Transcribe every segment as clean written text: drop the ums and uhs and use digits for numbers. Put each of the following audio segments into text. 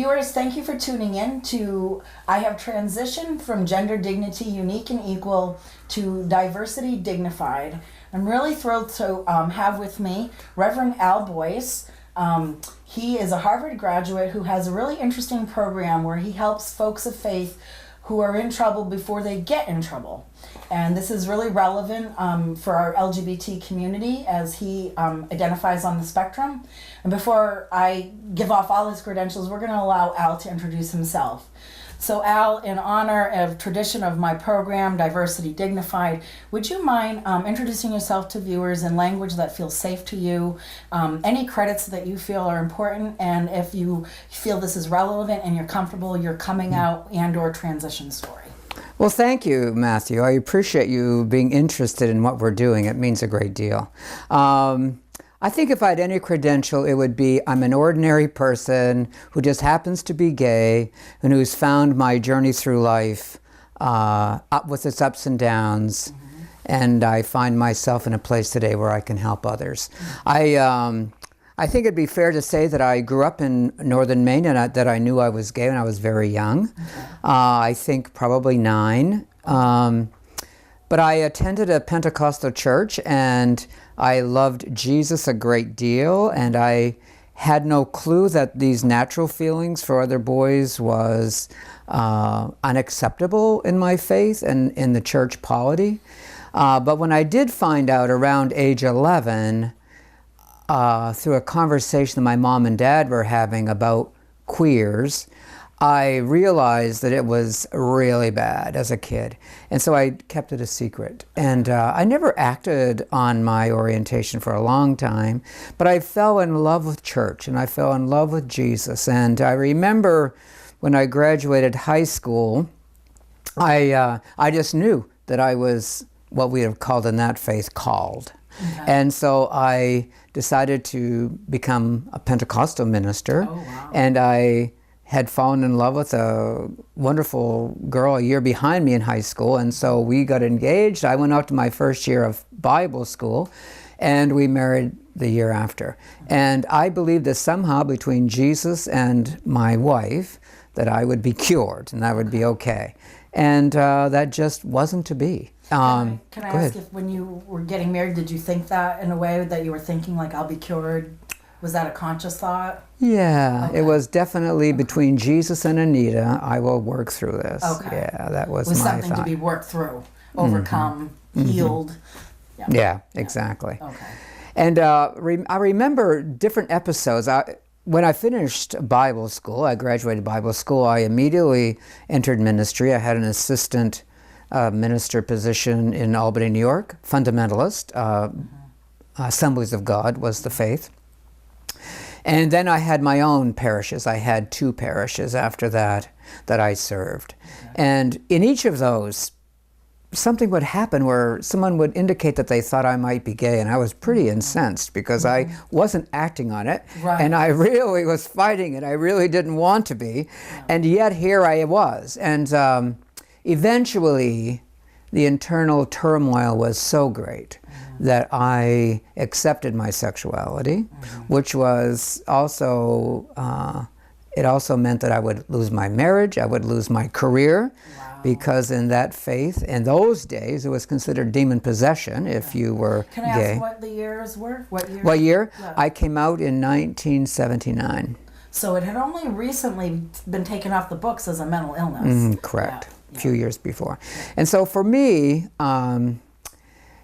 viewers, thank you for tuning in to I have transitioned from gender dignity unique and equal to diversity dignified. I'm really thrilled to have with me Reverend Al Boyce. He is a Harvard graduate who has a really interesting program where he helps folks of faith who are in trouble before they get in trouble. And this is really relevant for our LGBT community as he identifies on the spectrum. And before I give off all his credentials, we're going to allow Al to introduce himself. So Al, in honor of tradition of my program, Diversity Dignified, would you mind introducing yourself to viewers in language that feels safe to you, any credits that you feel are important, and if you feel this is relevant and you're comfortable, your coming out and or transition story. Well, thank you, Matthew. I appreciate you being interested in what we're doing. It means a great deal. I think if I had any credential, it would be I'm an ordinary person who just happens to be gay and who's found my journey through life up with its ups and downs. Mm-hmm. And I find myself in a place today where I can help others. Mm-hmm. I think it'd be fair to say that I grew up in northern Maine and that I knew I was gay when I was very young. Okay. I think probably 9. But I attended a Pentecostal church and I loved Jesus a great deal, and I had no clue that these natural feelings for other boys was unacceptable in my faith and in the church polity. But when I did find out around age 11, through a conversation that my mom and dad were having about queers, I realized that it was really bad as a kid. And so I kept it a secret. And I never acted on my orientation for a long time, but I fell in love with church and I fell in love with Jesus. And I remember when I graduated high school, I just knew that I was what we have called in that faith called. Okay. And so I decided to become a Pentecostal minister. Oh, wow. And I had fallen in love with a wonderful girl a year behind me in high school, and so we got engaged. I went out to my first year of Bible school, and we married the year after. And I believed that somehow between Jesus and my wife that I would be cured and that would be okay. And that just wasn't to be. Can I ask if when you were getting married, did you think that in a way that you were thinking like, I'll be cured? Was that a conscious thought? Yeah, okay. It was definitely between Jesus and Anita, I will work through this. Okay. Yeah, that was my thought. It was something to be worked through, overcome, healed. Yeah, exactly. Okay. And I remember different episodes. When I finished Bible school, I graduated Bible school, I immediately entered ministry. I had an assistant minister position in Albany, New York, fundamentalist. Assemblies of God was the faith. And then I had my own parishes. I had 2 parishes after that I served. Okay. And in each of those, something would happen where someone would indicate that they thought I might be gay, and I was pretty incensed because I wasn't acting on it, right. And I really was fighting it. I really didn't want to be, and yet here I was. And eventually, the internal turmoil was so great that I accepted my sexuality, which was also, it also meant that I would lose my marriage, I would lose my career, because in that faith, in those days, it was considered demon possession if you were gay. Can I ask what the years were? What year? What year? Yeah. I came out in 1979. So it had only recently been taken off the books as a mental illness. Correct. Yeah. A few years before. And so for me,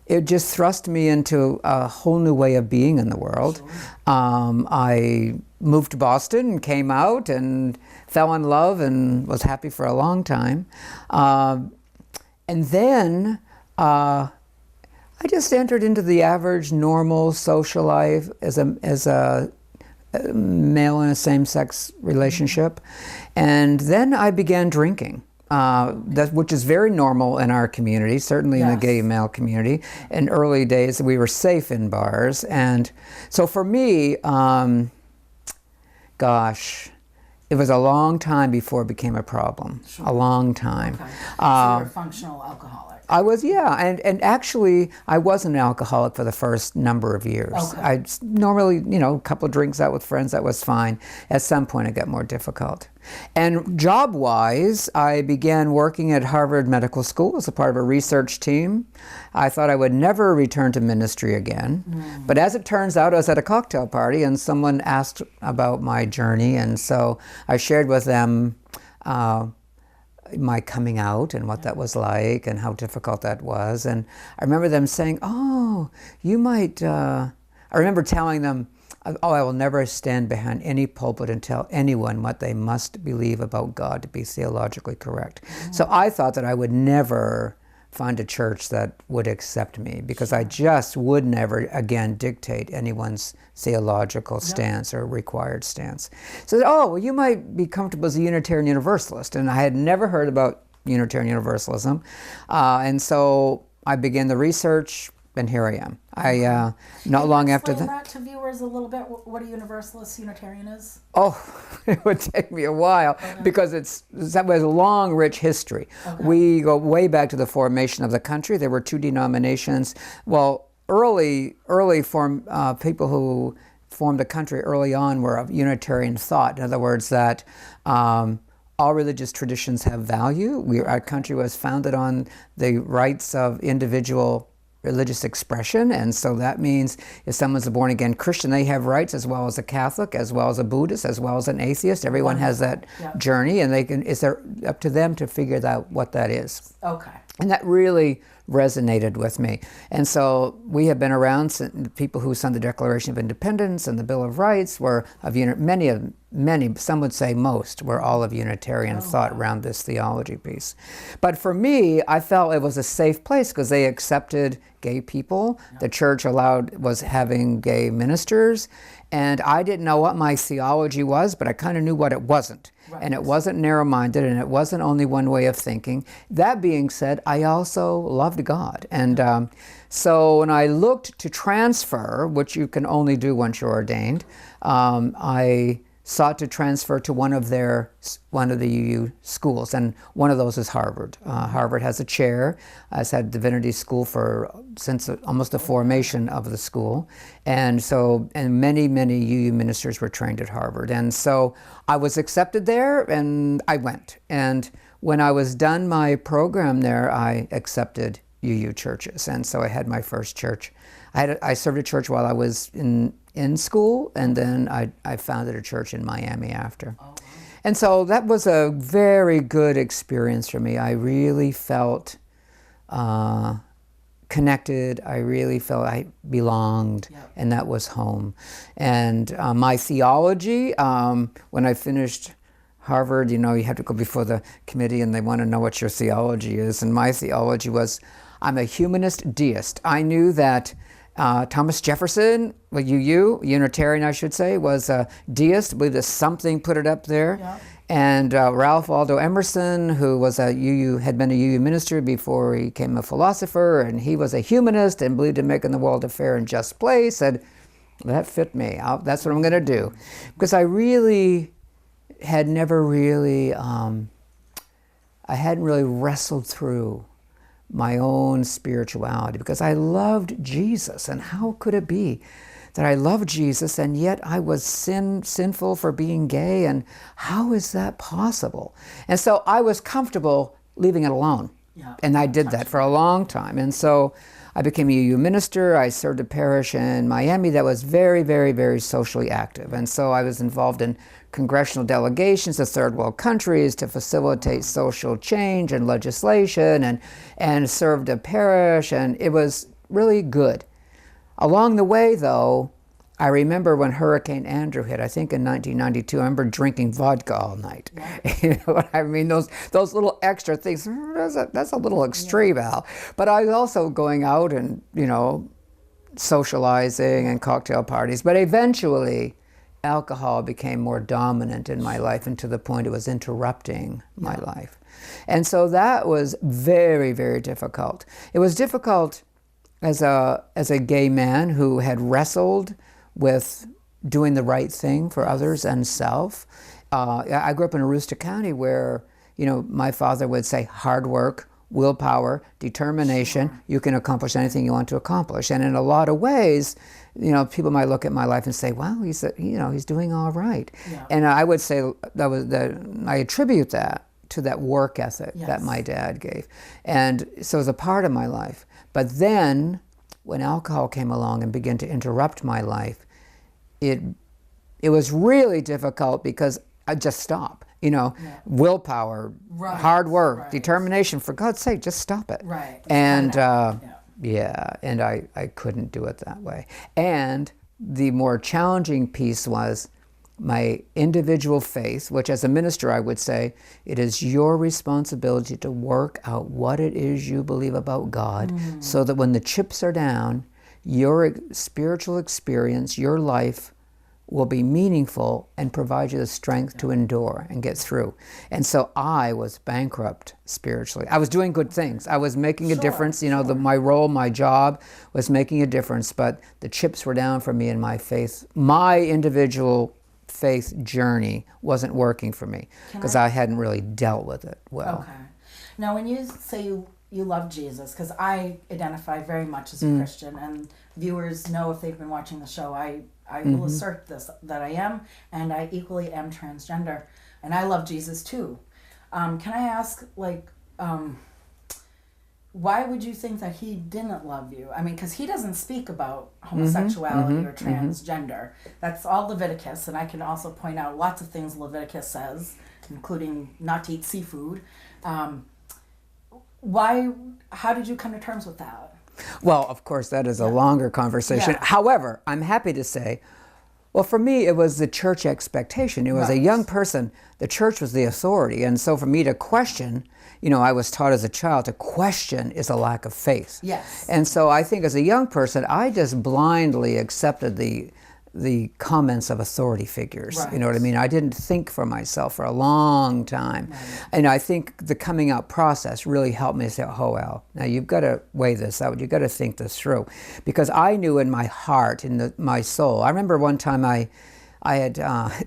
it just thrust me into a whole new way of being in the world. Sure. I moved to Boston and came out and fell in love and was happy for a long time. And then I just entered into the average, normal social life as a male in a same-sex relationship. And then I began drinking. Which is very normal in our community, certainly in the gay male community. In early days, we were safe in bars. And so for me, gosh, it was a long time before it became a problem. Sure. A long time. Okay. So you're a functional alcoholic. I was, yeah, and actually, I was an alcoholic for the first number of years. Okay. I normally, a couple of drinks out with friends, that was fine. At some point, it got more difficult. And job-wise, I began working at Harvard Medical School as a part of a research team. I thought I would never return to ministry again. But as it turns out, I was at a cocktail party, and someone asked about my journey, and so I shared with them my coming out and what that was like and how difficult that was. And I remember them saying, oh, you might, I remember telling them, oh, I will never stand behind any pulpit and tell anyone what they must believe about God to be theologically correct. So I thought that I would never find a church that would accept me because I just would never again dictate anyone's theological stance or required stance. So, oh, well, you might be comfortable as a Unitarian Universalist. And I had never heard about Unitarian Universalism. And so I began the research, and here I am. Not long after that. Explain that to viewers a little bit, what a Universalist Unitarian is. Oh, it would take me a while because that was a long, rich history. Okay. We go way back to the formation of the country. There were two denominations. Well, early people who formed the country early on were of Unitarian thought. In other words, that all religious traditions have value. Our country was founded on the rights of individual religious expression, and so that means if someone's a born-again Christian, they have rights as well as a Catholic, as well as a Buddhist, as well as an atheist. Everyone has that journey, and it's up to them to figure out what that is. Okay. And that really resonated with me. And so we have been around, people who signed the Declaration of Independence and the Bill of Rights were of many, some would say most, were all of Unitarian thought around this theology piece. But for me, I felt it was a safe place because they accepted gay people. The church was having gay ministers. And I didn't know what my theology was, but I kind of knew what it wasn't. Right. And it wasn't narrow-minded, and it wasn't only one way of thinking. That being said, I also loved God. And so when I looked to transfer, which you can only do once you're ordained, I sought to transfer to one of the UU schools, and one of those is Harvard. Harvard has a chair. It's had divinity school since almost the formation of the school, and many UU ministers were trained at Harvard, and so I was accepted there, and I went. And when I was done my program there, I accepted UU churches, and so I had my first church. I served a church while I was in school, and then I founded a church in Miami after. Oh, wow. And so that was a very good experience for me. I really felt connected. I really felt I belonged, and that was home. And my theology, when I finished Harvard, you have to go before the committee and they want to know what your theology is. And my theology was, I'm a humanist deist. I knew that Thomas Jefferson, Unitarian I should say, was a deist, believed that something put it up there. Yeah. And Ralph Waldo Emerson, who was had been a UU minister before he became a philosopher, and he was a humanist and believed in making the world a fair and just place, said, that fit me. That's what I'm going to do. Because I really had never really, I hadn't really wrestled through my own spirituality, because I loved Jesus, and how could it be that I loved Jesus and yet I was sinful for being gay, and how is that possible? And so I was comfortable leaving it alone, and I did that for a long time. And so I became a UU minister. I served a parish in Miami that was very, very, very socially active, and so I was involved in congressional delegations to third world countries to facilitate social change and legislation, and served a parish, and it was really good. Along the way, though, I remember when Hurricane Andrew hit, I think in 1992, I remember drinking vodka all night. You know what I mean? Those little extra things, that's a little extreme, Al. But I was also going out and, socializing and cocktail parties. But eventually, alcohol became more dominant in my life, and to the point it was interrupting my life. And so that was very, very difficult. It was difficult as a gay man who had wrestled with doing the right thing for others and self. I grew up in Aroostook County where, my father would say hard work, willpower, determination. Sure. You can accomplish anything you want to accomplish. And in a lot of ways, people might look at my life and say, "Well, he's doing all right." Yeah. And I would say I attribute that to that work ethic Yes. that my dad gave. And so it's a part of my life. But then when alcohol came along and began to interrupt my life, it was really difficult because I just stop. Willpower, Right, hard work, right. determination. For God's sake, just stop it. Right. And Yeah. and I couldn't do it that way. And the more challenging piece was my individual faith, which as a minister I would say, it is your responsibility to work out what it is you believe about God, so that when the chips are down, your spiritual experience, your life will be meaningful and provide you the strength to endure and get through. And so I was bankrupt spiritually. I was doing good things. I was making a difference. My role, my job was making a difference, but the chips were down for me in my faith. My individual faith journey wasn't working for me because I hadn't really dealt with it well. Okay. Now, when you say you love Jesus, because I identify very much as a Christian, and viewers know if they've been watching the show, I will assert this, that I am, and I equally am transgender, and I love Jesus too. Can I ask, why would you think that he didn't love you? I mean, because he doesn't speak about homosexuality or transgender. That's all Leviticus, and I can also point out lots of things Leviticus says, including not to eat seafood. How did you come to terms with that? Well, of course, that is a longer conversation. Yeah. However, I'm happy to say, well, for me, it was the church expectation. It was a young person. The church was the authority. And so for me to question, I was taught as a child to question is a lack of faith. Yes. And so I think as a young person, I just blindly accepted the comments of authority figures. Right. You know what I mean? I didn't think for myself for a long time. Right. And I think the coming out process really helped me say, oh, well, now you've got to weigh this out. You've got to think this through. Because I knew in my heart, in my soul, I remember one time I had,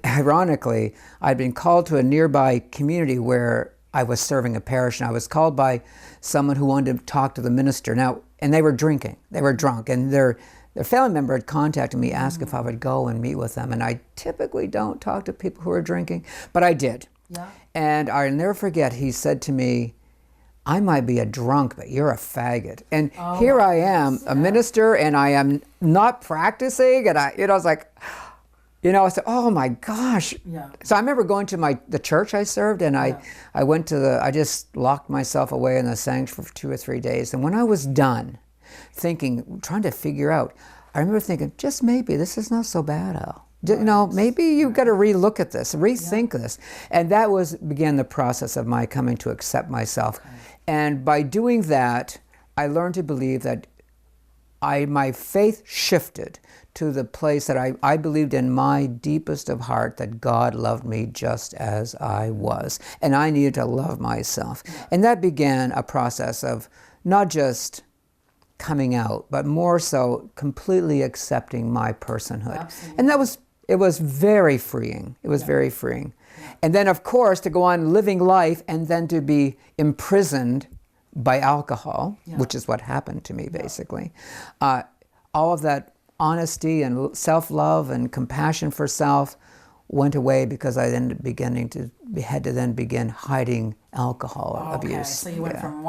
ironically, I'd been called to a nearby community where I was serving a parish, and I was called by someone who wanted to talk to the minister. Now, and they were drinking. They were drunk, and their family member had contacted me, asked if I would go and meet with them. And I typically don't talk to people who are drinking, but I did. Yeah. And I'll never forget, he said to me, I might be a drunk, but you're a faggot. And here I am, a minister, and I am not practicing. And I was like, I said, oh my gosh. Yeah. So I remember going to the church I served, and I went to I just locked myself away in the sanctuary for 2 or 3 days. And when I was done, trying to figure out, I remember thinking, just maybe this is not so bad, Al. Maybe you've got to relook at this, rethink this. And that began the process of my coming to accept myself. Okay. And by doing that, I learned to believe that my faith shifted to the place that I believed in my deepest of heart that God loved me just as I was. And I needed to love myself. Yeah. And that began a process of not just coming out, but more so completely accepting my personhood. Absolutely. And it was very freeing. It was very freeing. Yeah. And then, of course, to go on living life and then to be imprisoned by alcohol, which is what happened to me, basically. All of that honesty and self-love and compassion for self went away because I then had to begin hiding alcohol abuse. So you went from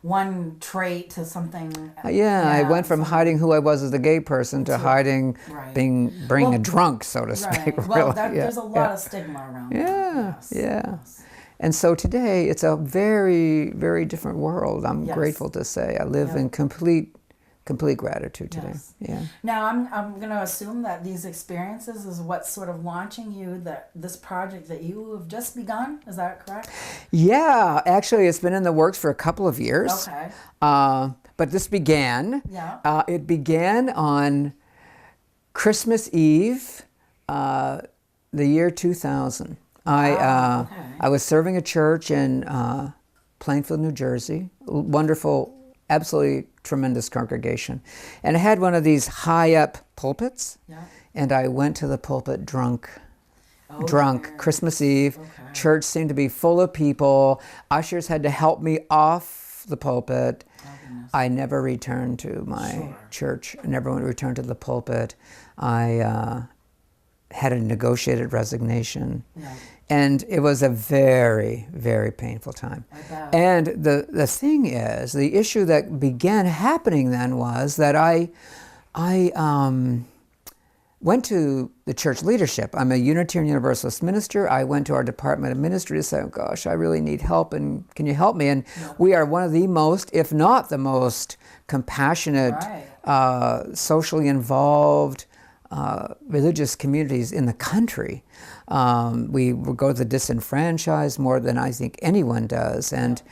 one trait to something. I went from hiding who I was as a gay person to hiding being a drunk, so to speak. Right. Well, there's a lot of stigma around that. Yes. And so today it's a very, very different world. I'm grateful to say I live in complete gratitude today. Yes. Yeah. Now I'm going to assume that these experiences is what's sort of launching you this project that you have just begun. Is that correct? Yeah, actually, it's been in the works for a couple of years. Okay. But this began. Yeah. It began on Christmas Eve, the year 2000. I was serving a church in Plainfield, New Jersey. Wonderful, absolutely tremendous congregation. And I had one of these high-up pulpits, and I went to the pulpit drunk, Christmas Eve. Okay. Church seemed to be full of people. Ushers had to help me off off the pulpit. Oh, goodness. I never returned to my church. I never returned to the pulpit. I had a negotiated resignation. Yeah. And it was a very, very painful time. I bet. And the thing is, the issue that began happening then was that I went to the church leadership. I'm a Unitarian Universalist minister. I went to our Department of Ministry to say, oh gosh, I really need help, and can you help me? And we are one of the most, if not the most, compassionate, socially involved religious communities in the country. We go to the disenfranchised more than I think anyone does, and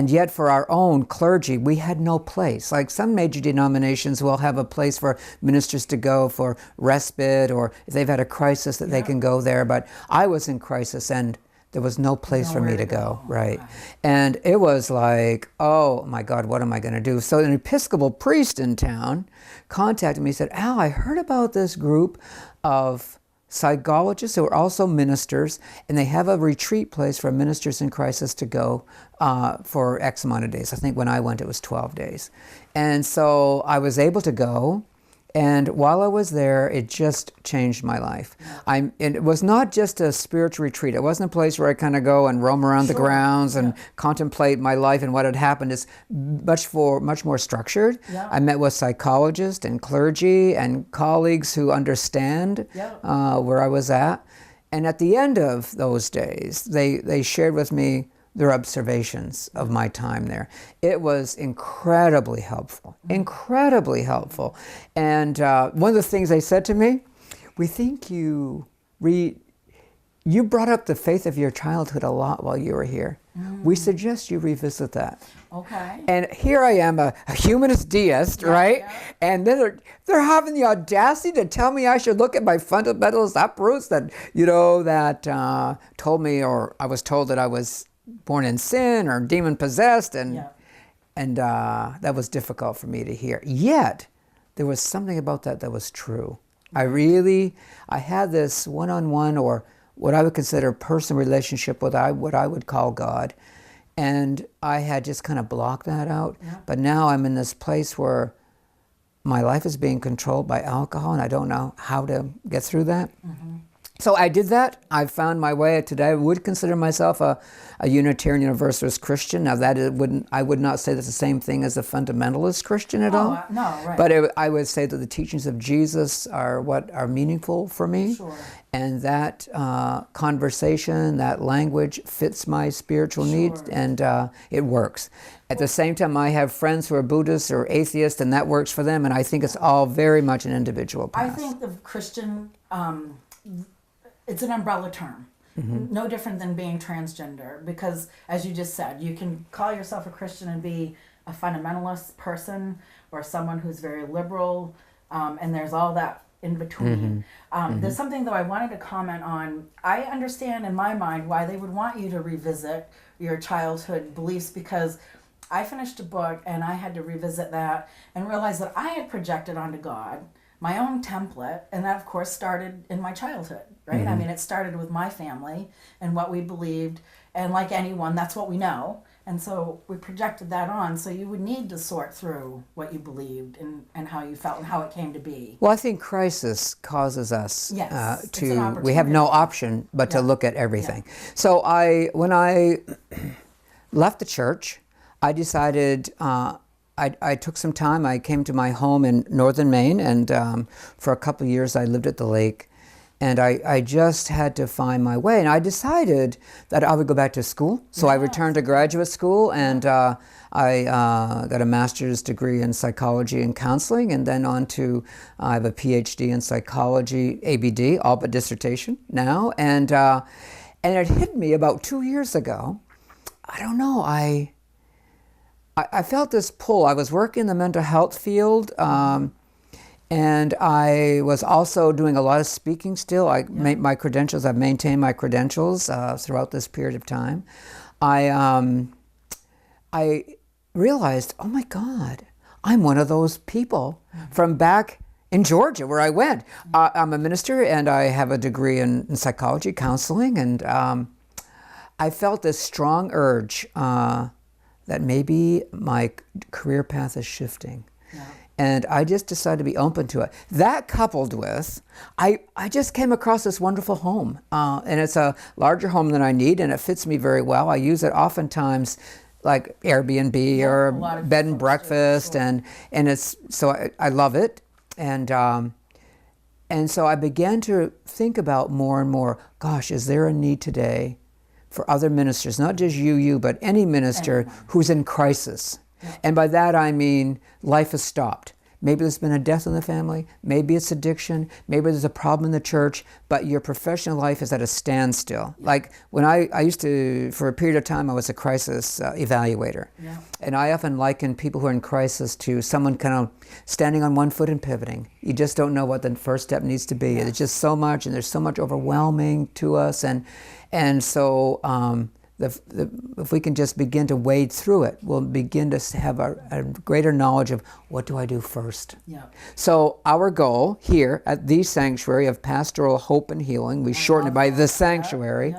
yet for our own clergy, we had no place. Like some major denominations will have a place for ministers to go for respite, or if they've had a crisis that they can go there. But I was in crisis, and there was no place for me to go, right? And it was like, oh my God, what am I going to do? So an Episcopal priest in town contacted me and said, Al, I heard about this group of psychologists who are also ministers, and they have a retreat place for ministers in crisis to go for X amount of days. I think when I went, it was 12 days. And so I was able to go. And while I was there, it just changed my life. And it was not just a spiritual retreat. It wasn't a place where I kind of go and roam around the grounds and contemplate my life and what had happened. It's much more structured. I met with psychologists and clergy and colleagues who understand where I was at. And at the end of those days, they shared with me their observations of my time there. It was incredibly helpful, incredibly helpful. And one of the things they said to me, we think you brought up the faith of your childhood a lot while you were here. We suggest you revisit that. Okay. And here I am, a humanist deist, right? And then they're having the audacity to tell me I should look at my fundamentalist uproots that told me, or I was told that I was born in sin or demon possessed, and that was difficult for me to hear. Yet there was something about that was true. I had this one-on-one, or what I would consider personal relationship with what I would call God, and I had just kind of blocked that out. But now I'm in this place where my life is being controlled by alcohol, and I don't know how to get through that. So I did that. I found my way. Today I would consider myself a Unitarian Universalist Christian. Now I would not say that's the same thing as a fundamentalist Christian at all. No, right. But I would say that the teachings of Jesus are what are meaningful for me. Sure. And that conversation, that language fits my spiritual needs, and it works. At the same time, I have friends who are Buddhists or atheists, and that works for them. And I think it's all very much an individual path. I think the Christian... it's an umbrella term, no different than being transgender, because as you just said, you can call yourself a Christian and be a fundamentalist person or someone who's very liberal, and there's all that in between. There's something though I wanted to comment on. I understand in my mind why they would want you to revisit your childhood beliefs, because I finished a book and I had to revisit that and realize that I had projected onto God my own template, and that of course started in my childhood, right? I mean, it started with my family and what we believed, and like anyone, that's what we know, and so we projected that on. So you would need to sort through what you believed and how you felt and how it came to be. Well, I think crisis causes us we have no option but to look at everything. So when I left the church, I decided I took some time. I came to my home in northern Maine, and for a couple of years I lived at the lake. And I just had to find my way. And I decided that I would go back to school. So I returned to graduate school, and I got a master's degree in psychology and counseling, and then I have a PhD in psychology, ABD, all but dissertation now. And it hit me about 2 years ago. I don't know, I felt this pull. I was working in the mental health field, and I was also doing a lot of speaking still. I've maintained my credentials throughout this period of time. I realized, oh my God, I'm one of those people from back in Georgia where I went. I'm a minister, and I have a degree in psychology, counseling, and I felt this strong urge that maybe my career path is shifting. Yeah. And I just decided to be open to it. That coupled with, I just came across this wonderful home. And it's a larger home than I need, and it fits me very well. I use it oftentimes like Airbnb or bed and breakfast, and it's, so I love it. And so I began to think about more and more, gosh, is there a need today for other ministers, not just you, but any minister who's in crisis? Yeah. And by that I mean life has stopped. Maybe there's been a death in the family, maybe it's addiction, maybe there's a problem in the church, but your professional life is at a standstill. Yeah. Like when I used to, for a period of time, I was a crisis evaluator. Yeah. And I often liken people who are in crisis to someone kind of standing on one foot and pivoting. You just don't know what the first step needs to be. Yeah. There's just so much, and there's so much overwhelming to us. And so if we can just begin to wade through it, we'll begin to have a greater knowledge of what do I do first. Yeah. So our goal here at the Sanctuary of Pastoral Hope and Healing, we shorten it by the Sanctuary,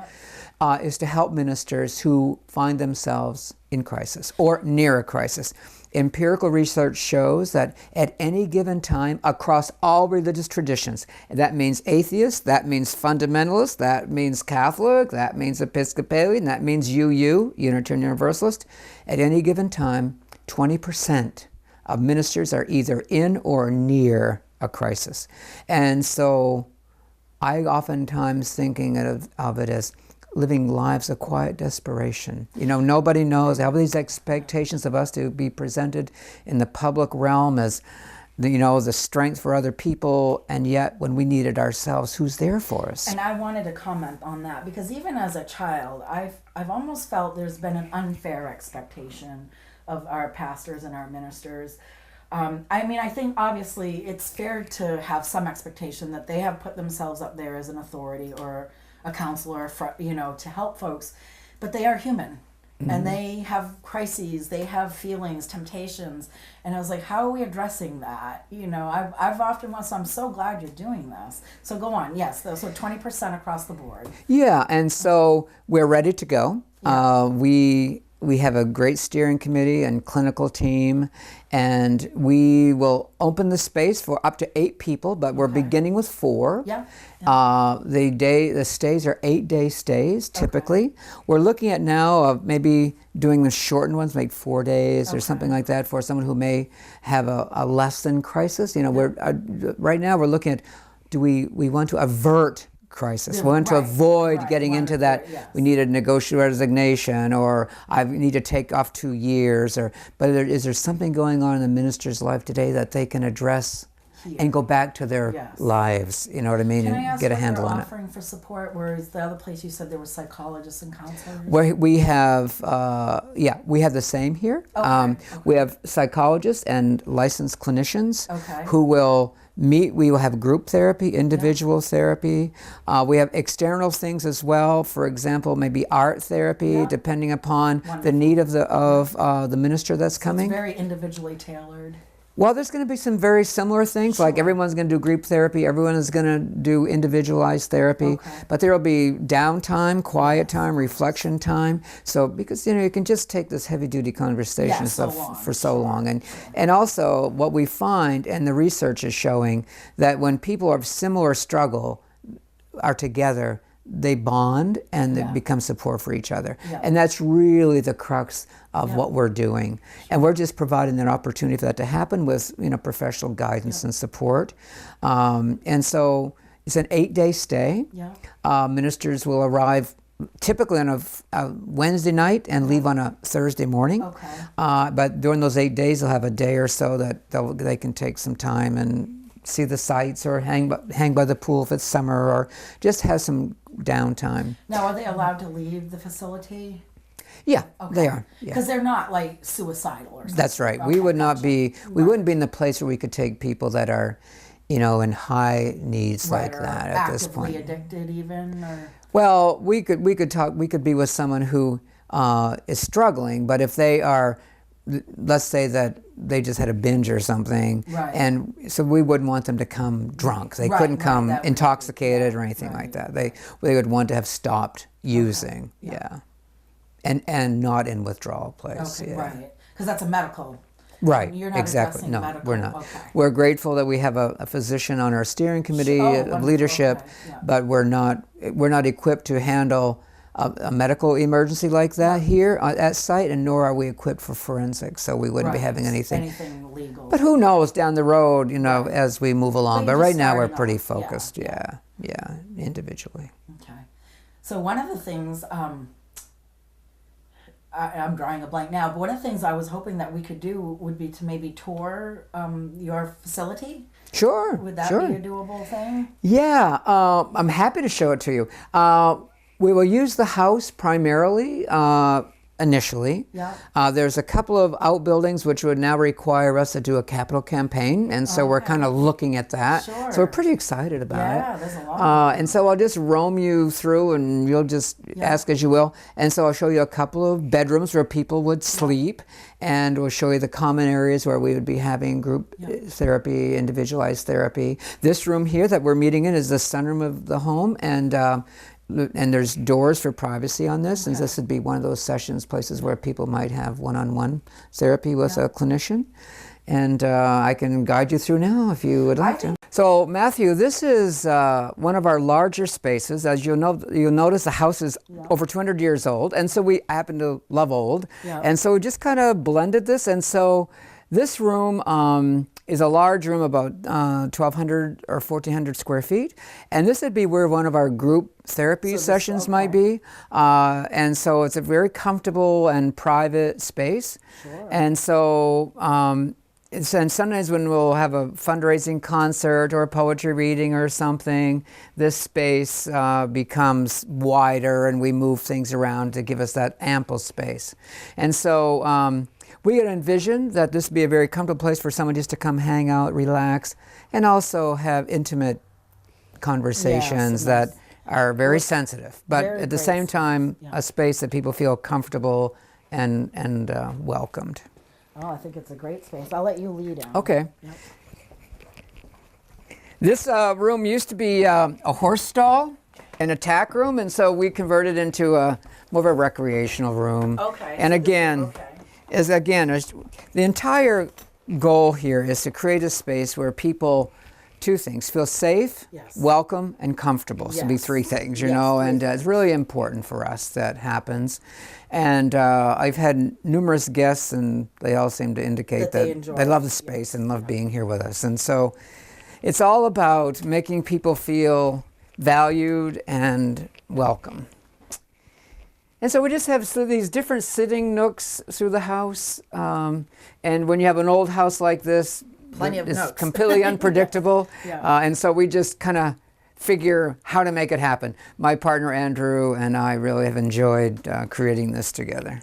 is to help ministers who find themselves in crisis or near a crisis. Empirical research shows that at any given time across all religious traditions, and that means atheist, that means fundamentalist, that means Catholic, that means Episcopalian, that means Unitarian Universalist, at any given time, 20% of ministers are either in or near a crisis. And so I oftentimes thinking of it as living lives of quiet desperation. You know, nobody knows. They have these expectations of us to be presented in the public realm as, the strength for other people, and yet when we need it ourselves, who's there for us? And I wanted to comment on that, because even as a child, I've almost felt there's been an unfair expectation of our pastors and our ministers. I think obviously it's fair to have some expectation that they have put themselves up there as an authority or a counselor, to help folks, but they are human. Mm-hmm. And they have crises, they have feelings, temptations, and I was like, how are we addressing that? I've often so I'm so glad you're doing this. So go on. Yes, so 20% across the board. Yeah, and so we're ready to go. Yeah. We have a great steering committee and clinical team, and we will open the space for up to 8 people, but we're beginning with 4. Yeah. The stays are 8-day stays typically. Okay. We're looking at now of maybe doing the shortened ones, like 4 days or something like that for someone who may have a less than crisis. We're right now we're looking at, do we want to avert crisis? We want to avoid getting into that. Yes. We need a negotiable resignation, or I need to take off 2 years, but is there something going on in the minister's life today that they can address and go back to their lives? You know what I mean? Can I ask get a handle on it. Offering for support, whereas the other place you said there were psychologists and counselors? Where we have, we have the same here. Okay. We have psychologists and licensed clinicians who will meet. We will have group therapy, individual therapy. We have external things as well. For example, maybe art therapy, depending upon the need of the minister that's coming. It's very individually tailored. Well, there's going to be some very similar things, like everyone's going to do group therapy, everyone is going to do individualized therapy, but there will be downtime, quiet time, reflection time. So, because, you can just take this heavy-duty conversation for so long. And also, what we find, and the research is showing, that when people of similar struggle are together, they bond and they become support for each other. Yeah. And that's really the crux of what we're doing. And we're just providing an opportunity for that to happen with professional guidance and support. And so it's an 8-day stay. Yeah. Ministers will arrive typically on a Wednesday night and leave on a Thursday morning. Okay. But during those 8 days, they'll have a day or so that they can take some time and see the sights, or hang by the pool if it's summer, or just have some downtime. Now, are they allowed to leave the facility? Yeah, they are. Because they're not like suicidal or something. That's right. We would not be. We wouldn't be in the place where we could take people that are, in high needs like that at this point. Actively addicted, even. Or? Well, we could talk. We could be with someone who is struggling, but if they are, let's say that they just had a binge or something, and so we wouldn't want them to come drunk. They couldn't come intoxicated or anything like that. They would want to have stopped using. Yeah. and not in withdrawal place. Okay, yeah. right. Because that's a medical. Right, You're not exactly. addressing No, medical. we're not. Okay. We're grateful that we have a physician on our steering committee wonderful. of leadership, Okay, yeah. but we're not equipped to handle a medical emergency like that here at site, and nor are we equipped for forensics, so we wouldn't be Right. having anything. Anything legal. But who knows down the road, as we move along. But But you're right just now we're starting pretty off. focused, Yeah. yeah, individually. Okay. So one of the things, I'm drawing a blank now, but one of the things I was hoping that we could do would be to maybe tour your facility. Sure, Would that sure. be a doable thing? Yeah, I'm happy to show it to you. We will use the house primarily initially. Yeah. There's a couple of outbuildings which would now require us to do a capital campaign, and so we're kind of looking at that. Sure. So we're pretty excited about it. Yeah, there's a lot. And so I'll just roam you through, and you'll just ask as you will. And so I'll show you a couple of bedrooms where people would sleep, and we'll show you the common areas where we would be having group therapy, individualized therapy. This room here that we're meeting in is the sunroom of the home, and there's doors for privacy on this, and this would be one of those places where people might have one-on-one therapy with a clinician. And I can guide you through now if you would like to. So Matthew, this is one of our larger spaces. As you'll notice the house is over 200 years old, and so we happen to love old. Yeah. And so we just kind of blended this, and so this room is a large room, about 1,200 or 1,400 square feet. And this would be where one of our group therapy sessions might be. And so it's a very comfortable and private space. Sure. And so, and sometimes when we'll have a fundraising concert or a poetry reading or something, this space becomes wider and we move things around to give us that ample space. And so, we had envisioned that this would be a very comfortable place for someone just to come hang out, relax, and also have intimate conversations that are very sensitive, but very at the great. same time, a space that people feel comfortable and welcomed. Oh, I think it's a great space. I'll let you lead in. Okay. Yep. This room used to be a horse stall and a tack room, and so we converted into more of a recreational room. Okay. And so again, the entire goal here is to create a space where people, two things, feel safe, welcome, and comfortable. So it'd be three things, you know, and it's really important for us that happens. And I've had numerous guests, and they all seem to indicate that they love the space and love being here with us. And so it's all about making people feel valued and welcome. And so we just have these different sitting nooks through the house. And when you have an old house like this, it's completely unpredictable. And so we just kind of figure how to make it happen. My partner Andrew and I really have enjoyed creating this together.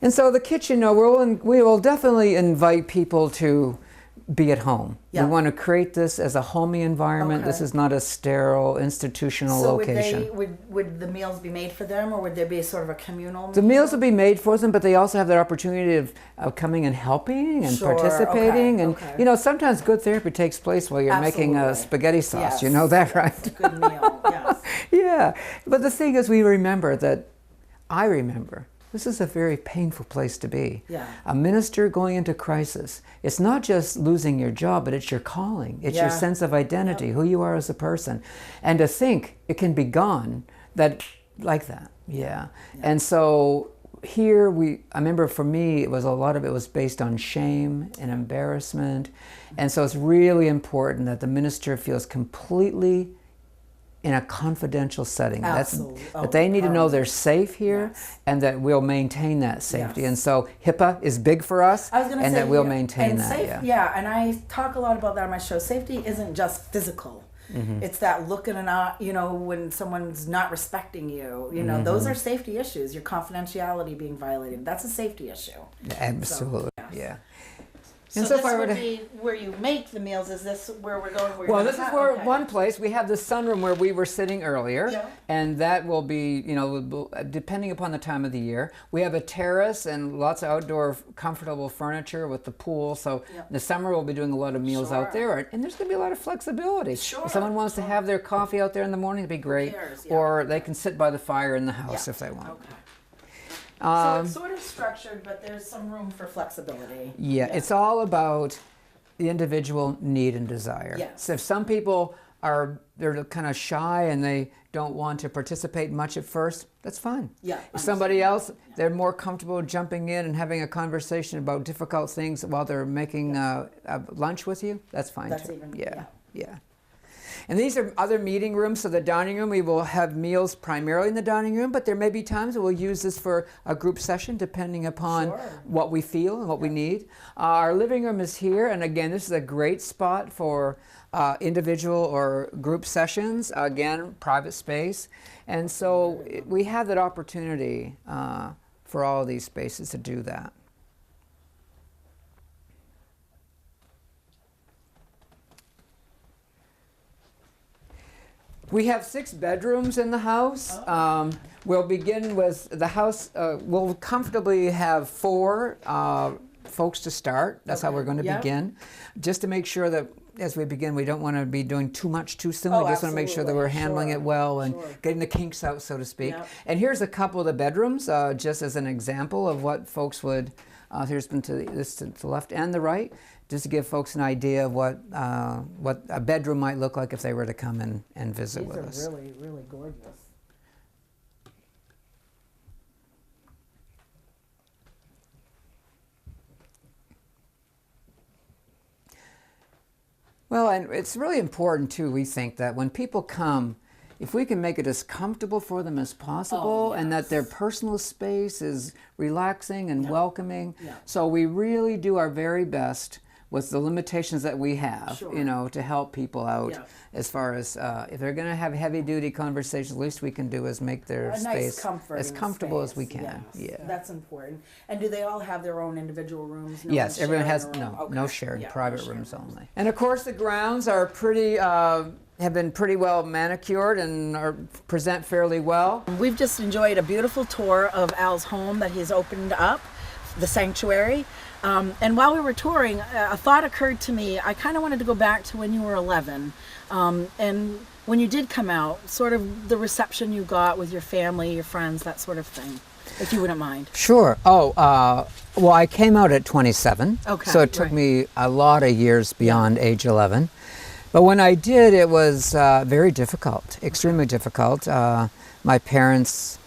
And so the kitchen, we will definitely invite people to be at home. We want to create this as a homey environment. This is not a sterile institutional location. Would the meals be made for them, or would there be sort of a communal meal? The meals will be made for them, but they also have the opportunity of coming and helping and participating. And sometimes good therapy takes place while you're making a spaghetti sauce. You know that, right? It's a good meal. Yes. Yeah. But the thing is, I remember. This is a very painful place to be. Yeah. A minister going into crisis. It's not just losing your job, but it's your calling. It's your sense of identity, who you are as a person. And to think it can be gone like that. Yeah. And so here I remember for me, a lot of it was based on shame and embarrassment. And so it's really important that the minister feels completely in a confidential setting. That they need to know they're safe here and that we'll maintain that safety. And so HIPAA is big for us, and that we'll maintain that. And I talk a lot about that on my show. Safety isn't just physical. Mm-hmm. It's that look in an eye, when someone's not respecting you, those are safety issues. Your confidentiality being violated. That's a safety issue. Absolutely, So so this if I were would to, be where you make the meals. Is this where we're going? well, this is where one place we have the sunroom where we were sitting earlier, Yeah. and that will be, depending upon the time of the year. We have a terrace and lots of outdoor comfortable furniture with the pool. So Yeah. in the summer we'll be doing a lot of meals out Sure. there, and there's going to be a lot of flexibility. Sure, If someone wants to have their coffee out there in the morning, it'd be great. cares? Yeah. Or they can sit by the fire in the house Yeah. if they want. Okay. So it's sort of structured, but there's some room for flexibility. Yeah, it's all about the individual need and desire. Yes. So if some people they're kind of shy and they don't want to participate much at first, that's fine. Yeah, If somebody else, they're more comfortable jumping in and having a conversation about difficult things while they're making lunch with you, that's fine That's too. even- Yeah. And these are other meeting rooms. So the dining room, we will have meals primarily in the dining room, but there may be times that we'll use this for a group session depending upon Sure. what we feel and what we need. Our living room is here, and again, this is a great spot for individual or group sessions. Again, private space. And so we have that opportunity for all of these spaces to do that. We have 6 bedrooms in the house. We'll begin with the house. We'll comfortably have 4 folks to start. That's how Okay. we're going to Yep. begin. Just to make sure that as we begin, we don't want to be doing too much too soon. Oh, We just want to make sure that we're handling absolutely. it well and Sure. getting the kinks out, so to speak. Yep. And here's a couple of the bedrooms, just as an example of what folks would. Here's been to the left and the right, just to give folks an idea of what a bedroom might look like if they were to come and visit These with us. are really, really gorgeous. Well, and it's really important too, we think, that when people come, if we can make it as comfortable for them as possible and that their personal space is relaxing and welcoming. Yeah. So we really do our very best with the limitations that we have, Sure. to help people out Yeah. as far as if they're going to have heavy duty conversations, the least we can do is make their A space nice comfort as comfortable as we can. Yes, Yeah. that's important. And do they all have their own individual rooms? No Yes, one's everyone sharing has a room? no Okay. shared, Yeah, no private shared rooms only. And of course, the grounds are pretty have been pretty well manicured and present fairly well. We've just enjoyed a beautiful tour of Al's home that he's opened up, the sanctuary. And while we were touring, a thought occurred to me. I kind of wanted to go back to when you were 11. And when you did come out, sort of the reception you got with your family, your friends, that sort of thing, if you wouldn't mind. Sure. Well, I came out at 27. Okay, So it took right. me a lot of years beyond age 11. But when I did, it was very difficult, extremely difficult. My parents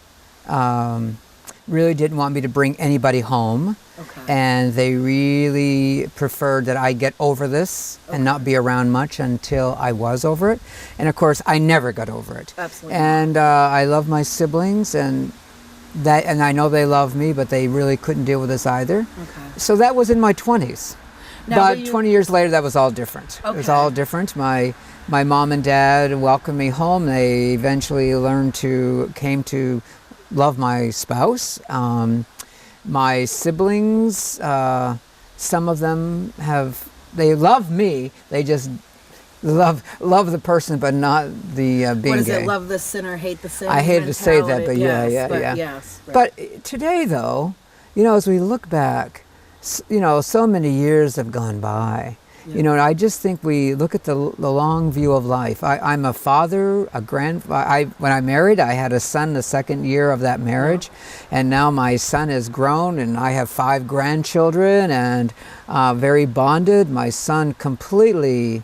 really didn't want me to bring anybody home. Okay. And they really preferred that I get over this and not be around much until I was over it. And of course, I never got over it. Absolutely. And I love my siblings, and I know they love me, but they really couldn't deal with this either. Okay. So that was in my 20s. Now, were But you- 20 years later, that was all different. It was Okay. all different. My mom and dad welcomed me home. They eventually came to love my spouse. My siblings, some of them they love me. They just love the person, but not the being What is gay. it? Love the sinner, hate the sin. I hated to say that, but mentality? yeah. Yes, right. But today, though, as we look back, so many years have gone by. And I just think we look at the long view of life. I'm a father, when I married, I had a son the second year of that marriage, and now my son is grown, and I have 5 grandchildren, and very bonded. My son completely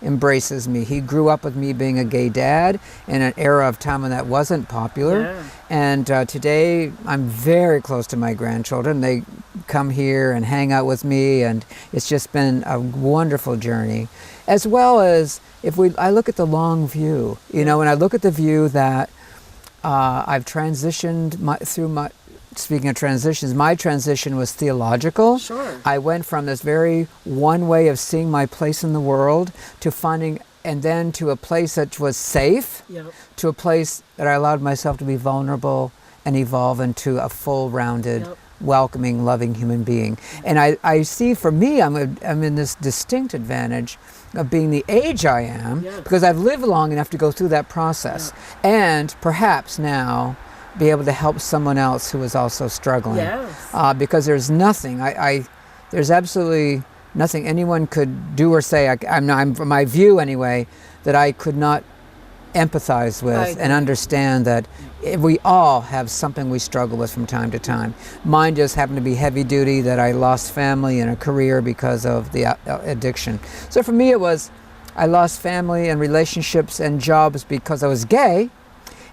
embraces me. He grew up with me being a gay dad in an era of time when that wasn't popular. Yeah. And today I'm very close to my grandchildren. They come here and hang out with me, and it's just been a wonderful journey. As well as I look at the long view, and I look at the view that I've transitioned speaking of transitions, my transition was theological. Sure. I went from this very one way of seeing my place in the world to finding, and then to a place that was safe, Yep. to a place that I allowed myself to be vulnerable and evolve into a full-rounded, Yep. welcoming, loving human being. And I see for me, I'm in this distinct advantage of being the age I am, because I've lived long enough to go through that process, and perhaps now be able to help someone else who is also struggling. Because there's nothing, there's absolutely nothing anyone could do or say, I'm from my view anyway, that I could not empathize with and understand that we all have something we struggle with from time to time. Mine just happened to be heavy duty, that I lost family and a career because of the addiction. So for me it was, I lost family and relationships and jobs because I was gay.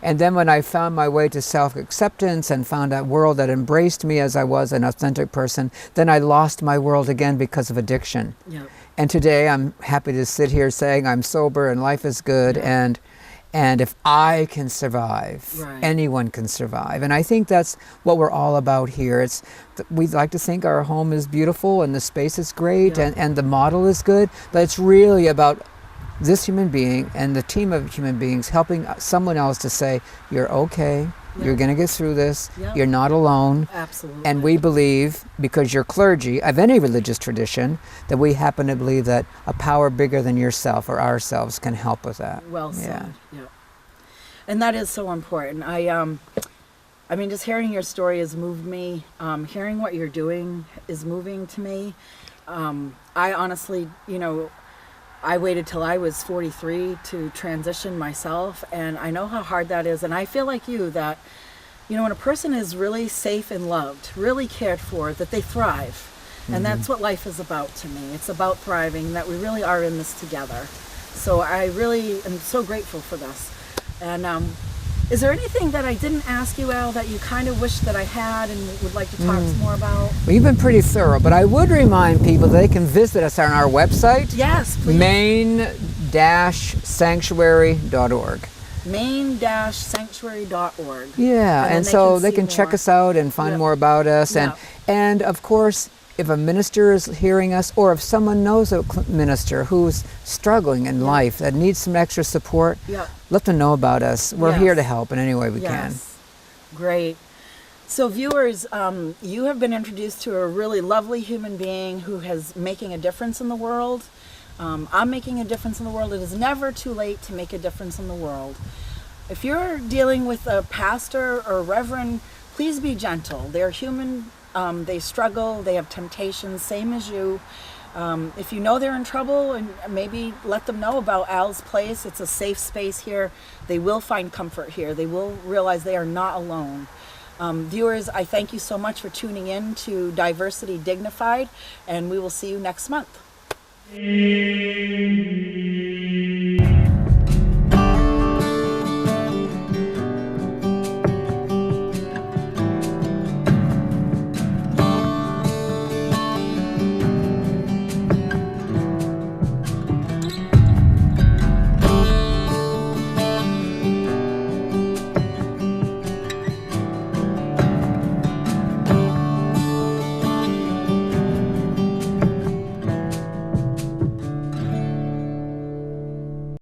And then when I found my way to self-acceptance and found a world that embraced me as I was, an authentic person, then I lost my world again because of addiction. And today I'm happy to sit here saying I'm sober and life is good, and if I can survive, anyone can survive. And I think that's what we're all about here. We like to think our home is beautiful and the space is great and the model is good, but it's really about this human being and the team of human beings helping someone else to say, you're okay, you're going to get through this, you're not alone. And we believe, because you're clergy of any religious tradition, that we happen to believe that a power bigger than yourself or ourselves can help with that. Well said. And that is so important. I mean, just hearing your story has moved me. Hearing what you're doing is moving to me. I honestly, I waited till I was 43 to transition myself, and I know how hard that is. And I feel like you, that, when a person is really safe and loved, really cared for, that they thrive. And that's what life is about to me. It's about thriving, that we really are in this together. So I really am so grateful for this. And is there anything that I didn't ask you, Al, that you kind of wish that I had and would like to talk some more about? Well, you've been pretty thorough, but I would remind people that they can visit us on our website. Yes, please. main-sanctuary.org. main-sanctuary.org. Yeah, and so they can check us out and find more about us. And of course, if a minister is hearing us, or if someone knows a minister who's struggling in life that needs some extra support, let them know about us. We're here to help in any way we can. Great. So viewers, you have been introduced to a really lovely human being who is making a difference in the world. I'm making a difference in the world. It is never too late to make a difference in the world. If you're dealing with a pastor or reverend, please be gentle. They're human. They struggle, they have temptations, same as you. If you know they're in trouble, and maybe let them know about Al's place. It's a safe space here. They will find comfort here. They will realize they are not alone. Viewers, I thank you so much for tuning in to Diversity Dignified, and we will see you next month.